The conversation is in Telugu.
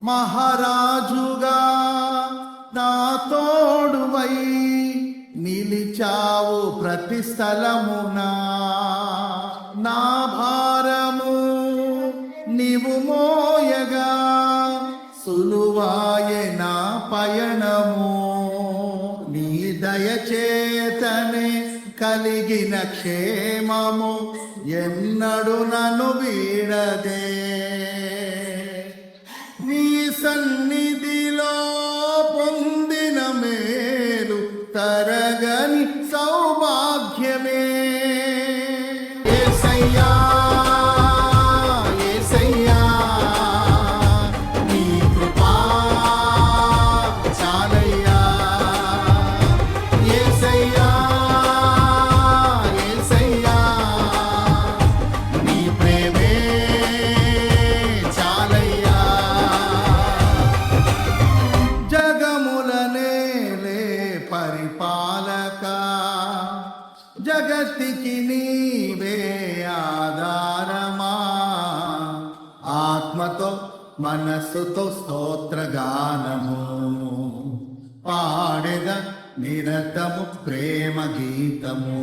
మహారాజుగా నా తోడువై నిలిచావు ప్రతి స్థలమునా. నా భారము నీవు మోయగా సులువాయే నా పయనము. నీ దయచేతనే కలిగిన క్షేమము ఎన్నడు నన్ను వీడదే. నీ సన్నిధిలో పొందిన మేలు తరగని సౌభాగ్యమే. యేసయ్యా యేసయ్యా నీ కృపా చాలయ్యా. యేసయ్యా యేసయ్యా నీ ప్రేమే చాలయ్యా. జగములనేలే పరిపాలక జగత్తికి నీవే ఆధారమా. ఆత్మతో మనస్సుతో స్తోత్రగానము పాడెద నిరతము ప్రేమ గీతము.